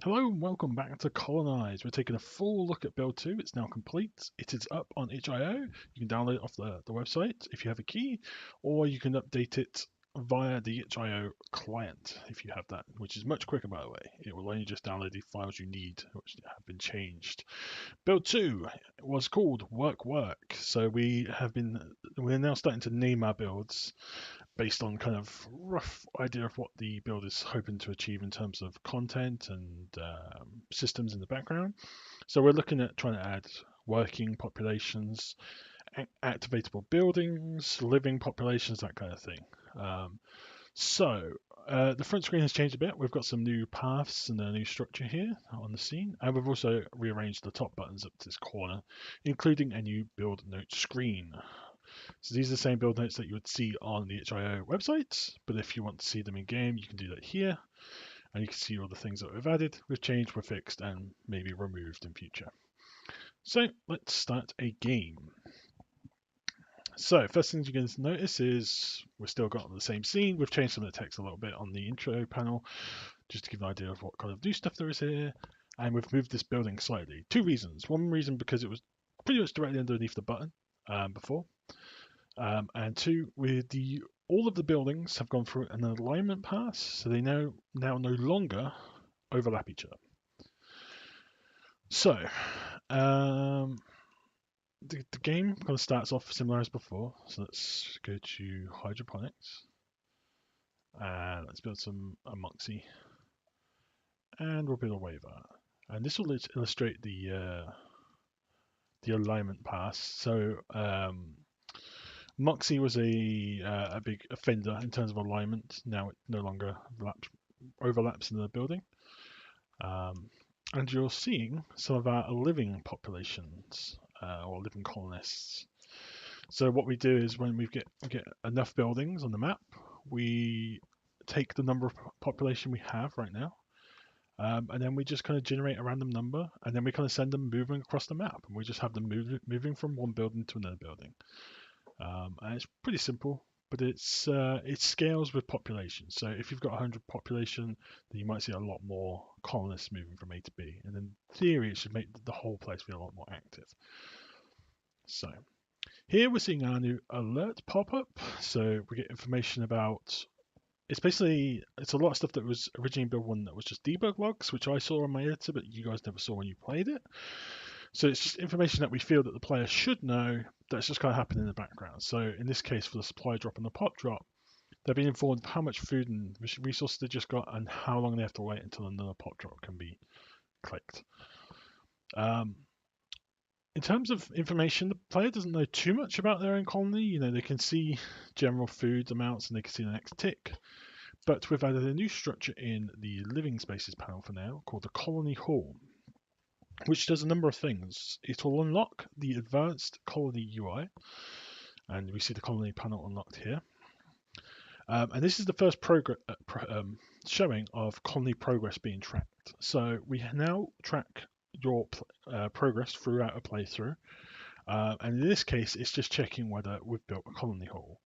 Hello and welcome back to Colonise. We're taking a full look at build 2. It's now complete. It is up on itch.io. You can download it off the website if you have a key, or you can update it via the itch.io client if you have that, which is much quicker by the way. It will only just download the files you need, which have been changed. Build 2 was called Work. So we're now starting to name our builds based on kind of rough idea of what the build is hoping to achieve in terms of content and systems in the background. So we're looking at trying to add working populations, activatable buildings, living populations, that kind of thing. The front screen has changed a bit. We've got some new paths and a new structure here on the scene, and we've also rearranged the top buttons up to this corner, including a new build note screen. So these are the same build notes that you would see on the itch.io website, but if you want to see them in game, you can do that here, and you can see all the things that we've added, we've changed, we've fixed, and maybe removed in future. So let's start a game. So first things you're going to notice is we've still got the same scene. We've changed some of the text a little bit on the intro panel, just to give an idea of what kind of new stuff there is here. And we've moved this building slightly. Two reasons. One reason because it was pretty much directly underneath the button before. And two, all of the buildings have gone through an alignment pass, so they now no longer overlap each other. So, the game kind of starts off similar as before. So let's go to hydroponics, and let's build a Moxie, and we'll build a waiver. And this will illustrate the alignment pass. So Moxie was a big offender in terms of alignment. Now it no longer overlaps in the building. And you're seeing some of our living populations or living colonists. So what we do is when we get enough buildings on the map, we take the number of population we have right now, and then we just kind of generate a random number, and then we kind of send them moving across the map, and we just have them moving from one building to another building. And it's pretty simple, but it scales with population. So if you've got 100 population, then you might see a lot more colonists moving from A to B. And in theory, it should make the whole place feel a lot more active. So here we're seeing our new alert pop up. So we get information about, it's a lot of stuff that was originally in build 1 that was just debug logs, which I saw on my editor, but you guys never saw when you played it. So it's just information that we feel that the player should know that's just kind of happening in the background. So in this case, for the supply drop and the pop drop, they've been informed of how much food and resources they just got and how long they have to wait until another pop drop can be clicked. In terms of information, the player doesn't know too much about their own colony. You know, they can see general food amounts and they can see the next tick. But we've added a new structure in the living spaces panel for now called the colony hall, which does a number of things. It will unlock the advanced colony UI, and we see the colony panel unlocked here. And this is the first showing of colony progress being tracked. So we now track your progress throughout a playthrough. And in this case, it's just checking whether we've built a colony hall.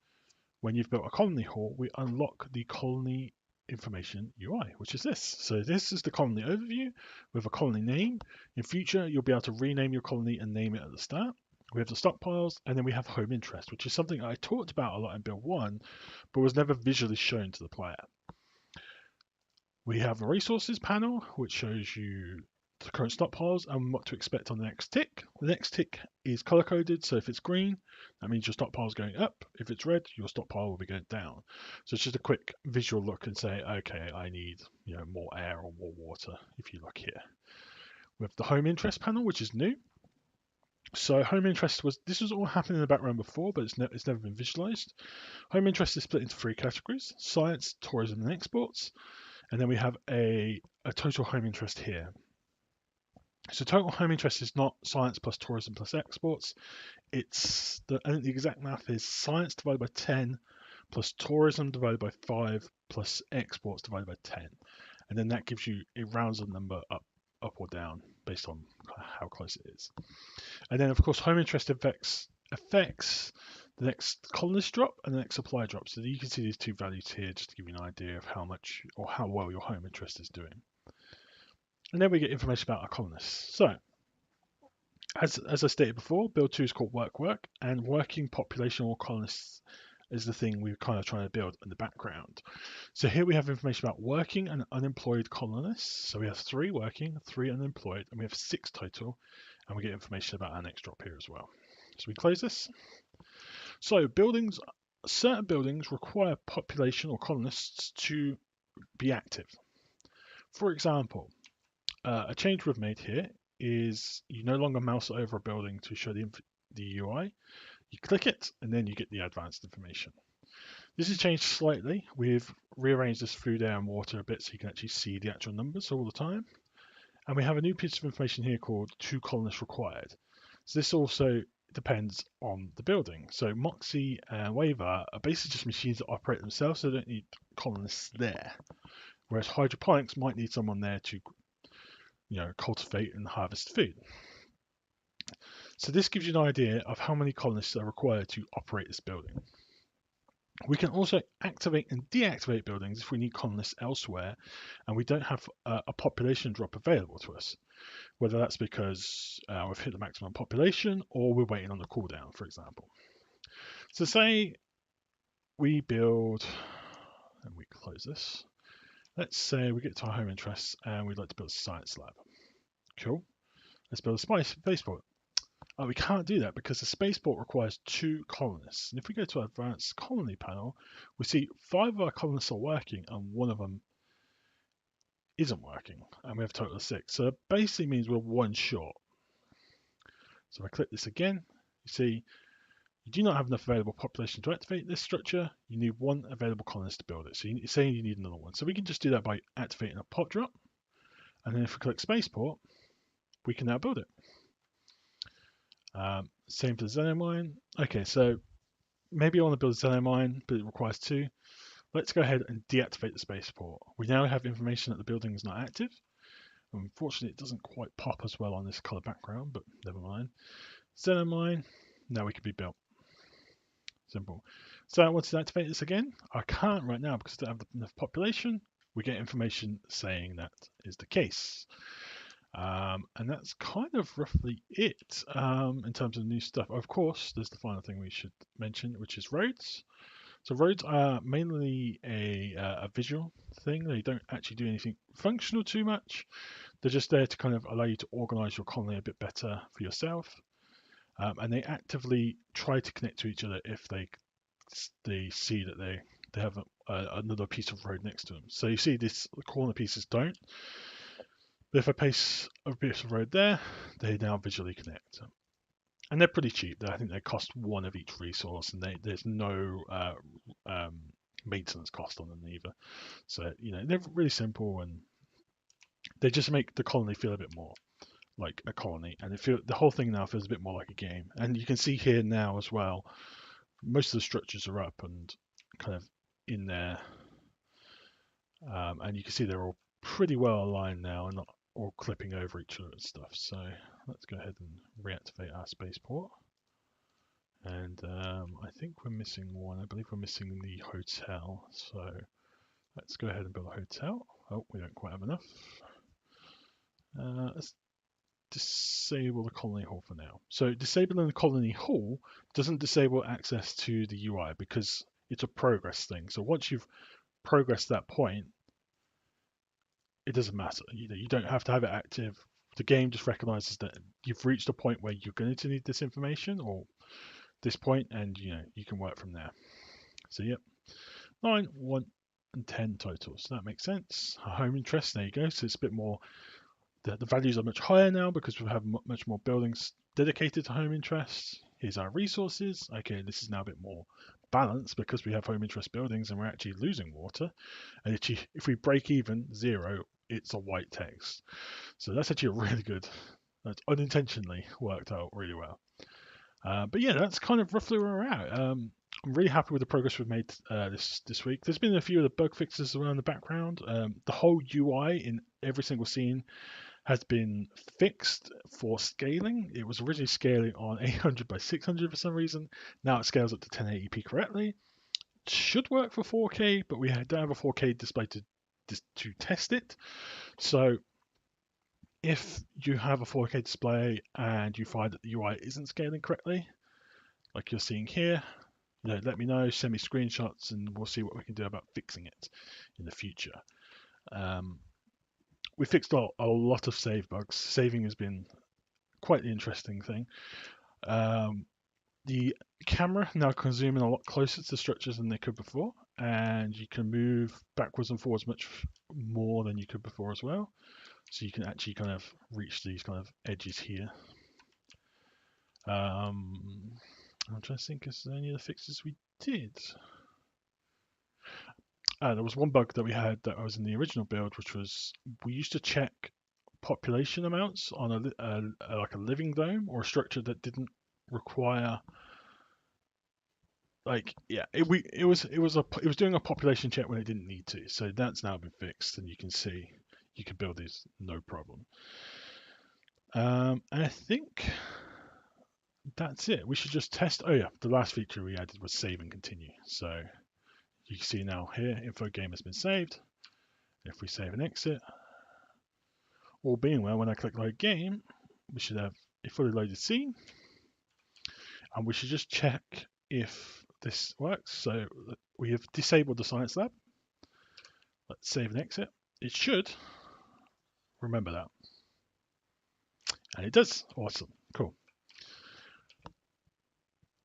When you've built a colony hall, we unlock the colony information UI, which is this. So this is the colony overview with a colony name. In future, you'll be able to rename your colony and name it at the start. We have the stockpiles, and then we have home interest, which is something I talked about a lot in build 1, but was never visually shown to the player. We have a resources panel, which shows you the current stockpiles and what to expect on the next tick. The next tick is color coded, so if it's green, that means your stockpile is going up. If it's red, your stockpile will be going down. So it's just a quick visual look and say, okay, I need more air or more water. If you look here, we have the home interest panel, which is new. So home interest was all happening in the background before, but it's never been visualized. Home interest is split into 3 categories: science, tourism, and exports. And then we have a total home interest here. So total home interest is not science plus tourism plus exports. I think the exact math is science divided by 10 plus tourism divided by 5 plus exports divided by 10. And then that gives you, it rounds the number up or down based on how close it is. And then of course home interest affects the next colonist drop and the next supply drop. So you can see these two values here just to give you an idea of how much or how well your home interest is doing. And then we get information about our colonists. So, as I stated before, build 2 is called work, and working population or colonists is the thing we're kind of trying to build in the background. So here we have information about working and unemployed colonists. So we have 3 working, 3 unemployed, and we have 6 total, and we get information about our next drop here as well. So we close this. So certain buildings require population or colonists to be active. For example, a change we've made here is you no longer mouse over a building to show the UI. You click it and then you get the advanced information. This has changed slightly. We've rearranged this food, air and water a bit so you can actually see the actual numbers all the time. And we have a new piece of information here called 2 colonists required. So this also depends on the building. So Moxie and Waver are basically just machines that operate themselves, so they don't need colonists there. Whereas hydroponics might need someone there to cultivate and harvest food. So this gives you an idea of how many colonists are required to operate this building. We can also activate and deactivate buildings if we need colonists elsewhere and we don't have a population drop available to us, whether that's because we've hit the maximum population or we're waiting on the cooldown, for example. So say we build, and we close this. Let's say we get to our home interests and we'd like to build a science lab. Cool. Let's build a spaceport. Oh, we can't do that because the spaceport requires 2 colonists. And if we go to our advanced colony panel, we see 5 of our colonists are working and 1 of them isn't working. And we have a total of 6. So it basically means we're 1 short. So if I click this again, you see you do not have enough available population to activate this structure. You need 1 available colonist to build it. So you're saying you need another one. So we can just do that by activating a pop drop. And then if we click spaceport, we can now build it. Same for the xenomine. Okay, so maybe I want to build a xenomine, but it requires 2. Let's go ahead and deactivate the spaceport. We now have information that the building is not active. Unfortunately, it doesn't quite pop as well on this color background, but never mind. Xenomine, now we can be built. Simple. So I want to activate this again. I can't right now because I don't have enough population. We get information saying that is the case. And that's kind of roughly it in terms of new stuff. Of course, there's the final thing we should mention, which is roads. So roads are mainly a visual thing. They don't actually do anything functional too much. They're just there to kind of allow you to organize your colony a bit better for yourself. And they actively try to connect to each other if they see that they have another piece of road next to them. So you see the corner pieces don't. But if I place a piece of road there, they now visually connect. And they're pretty cheap. I think they cost 1 of each resource, and there's no maintenance cost on them either. So they're really simple, and they just make the colony feel a bit more like a colony, and the whole thing now feels a bit more like a game. And you can see here now as well, most of the structures are up and kind of in there, and you can see they're all pretty well aligned now and not all clipping over each other and stuff. So let's go ahead and reactivate our spaceport. And I think we're missing one. I believe we're missing the hotel. So let's go ahead and build a hotel. Oh, we don't quite have enough. Let's disable the colony hall for now. So disabling the colony hall doesn't disable access to the UI because it's a progress thing. So once you've progressed that point, it doesn't matter. You don't have to have it active. The game just recognizes that you've reached a point where you're going to need this information or this point, and you can work from there. So yep, 9, 1, and 10 total. So that makes sense. Our home interest, there you go. So it's a bit more. The values are much higher now because we have much more buildings dedicated to home interests. Here's our resources. Okay, this is now a bit more balanced because we have home interest buildings and we're actually losing water. And if we break even 0, it's a white text. So that's actually a really good. That's unintentionally worked out really well. But yeah, that's kind of roughly where we're at. I'm really happy with the progress we've made this week. There's been a few of the bug fixes around the background. The whole UI in every single scene has been fixed for scaling. It was originally scaling on 800 by 600 for some reason. Now it scales up to 1080p correctly. It should work for 4K, but we don't have a 4K display to test it. So if you have a 4K display and you find that the UI isn't scaling correctly, like you're seeing here, let me know, send me screenshots, and we'll see what we can do about fixing it in the future. We fixed a lot of save bugs. Saving has been quite the interesting thing. The camera now can zoom in a lot closer to structures than they could before, and you can move backwards and forwards much more than you could before as well. So you can actually kind of reach these kind of edges here. I'm trying to think, is there any other fixes we did? There was one bug that we had that was in the original build, which was we used to check population amounts on like a living dome or a structure that didn't require it was doing a population check when it didn't need to. So that's now been fixed, and you can see you can build these no problem. And I think that's it. We should just test. Oh yeah, the last feature we added was save and continue. So you can see now here, info game has been saved. If we save and exit, all being well, when I click load game, we should have a fully loaded scene, and we should just check if this works. So we have disabled the science lab. Let's save and exit. It should remember that, and it does. Awesome, cool.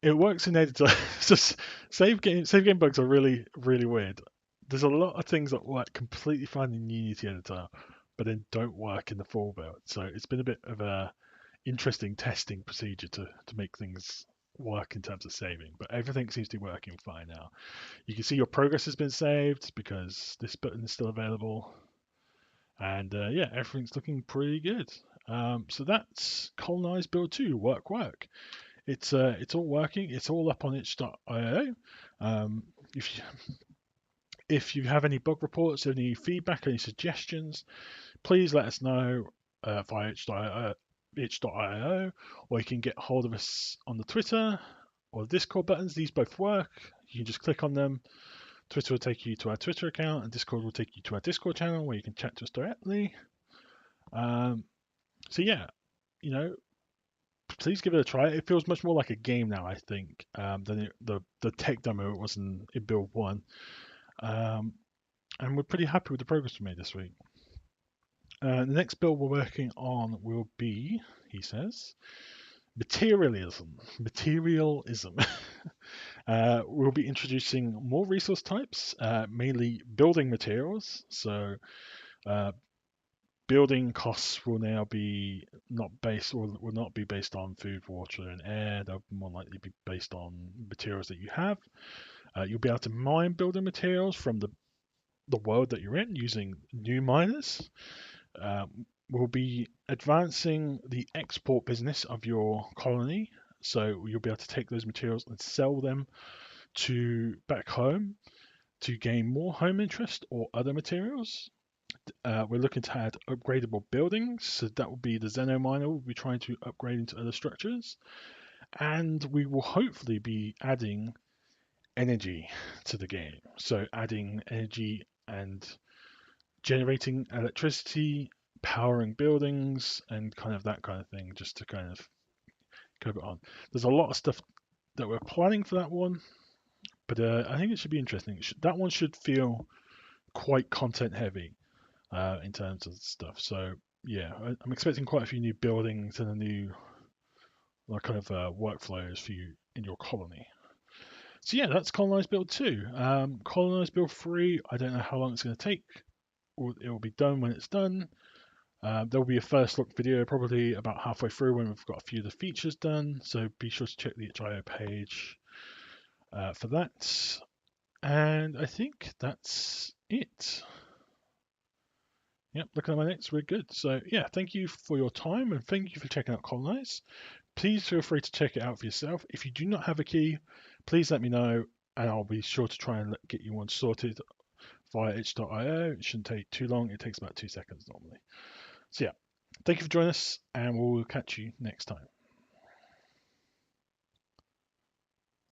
It works in editor. Just save game bugs are really weird. There's a lot of things that work completely fine in Unity editor, but then don't work in the full build. So it's been a bit of a interesting testing procedure to make things work in terms of saving. But everything seems to be working fine now. You can see your progress has been saved because this button is still available. And yeah, everything's looking pretty good. So that's Colonise Build 2, work. It's all working. It's all up on itch.io. If you, if you have any bug reports, any feedback, any suggestions, please let us know via itch.io, or you can get hold of us on the Twitter or the Discord buttons. These both work. You can just click on them. Twitter will take you to our Twitter account, and Discord will take you to our Discord channel where you can chat to us directly. So yeah, please give it a try. It feels much more like a game now, I think, than the tech demo it was in build 1. And we're pretty happy with the progress we made this week. The next build we're working on will be, he says, materialism. We'll be introducing more resource types, mainly building materials. So building costs will now be will not be based on food, water, and air. They'll more likely be based on materials that you have. You'll be able to mine building materials from the world that you're in using new miners. We'll be advancing the export business of your colony, so you'll be able to take those materials and sell them to back home to gain more home interest or other materials. We're looking to add upgradable buildings, so that will be the Xeno miner we'll be trying to upgrade into other structures, and we will hopefully be adding energy to the game, so adding energy and generating electricity, powering buildings, and kind of that kind of thing, just to kind of go it on. There's a lot of stuff that we're planning for that one, but I think it should be interesting. That one should feel quite content heavy in terms of stuff. So yeah, I'm expecting quite a few new buildings and a new kind of workflows for you in your colony. So yeah, that's Colonise Build 2. Colonise Build 3, I don't know how long it's going to take. It will be done when it's done. There will be a first look video probably about halfway through when we've got a few of the features done. So be sure to check the itch.io page for that. And I think that's it. Yep, looking at my notes, we're good. So yeah, thank you for your time and thank you for checking out Colonise. Please feel free to check it out for yourself. If you do not have a key, please let me know and I'll be sure to try and get you one sorted via itch.io. It shouldn't take too long. It takes about 2 seconds normally. So yeah, thank you for joining us and we'll catch you next time.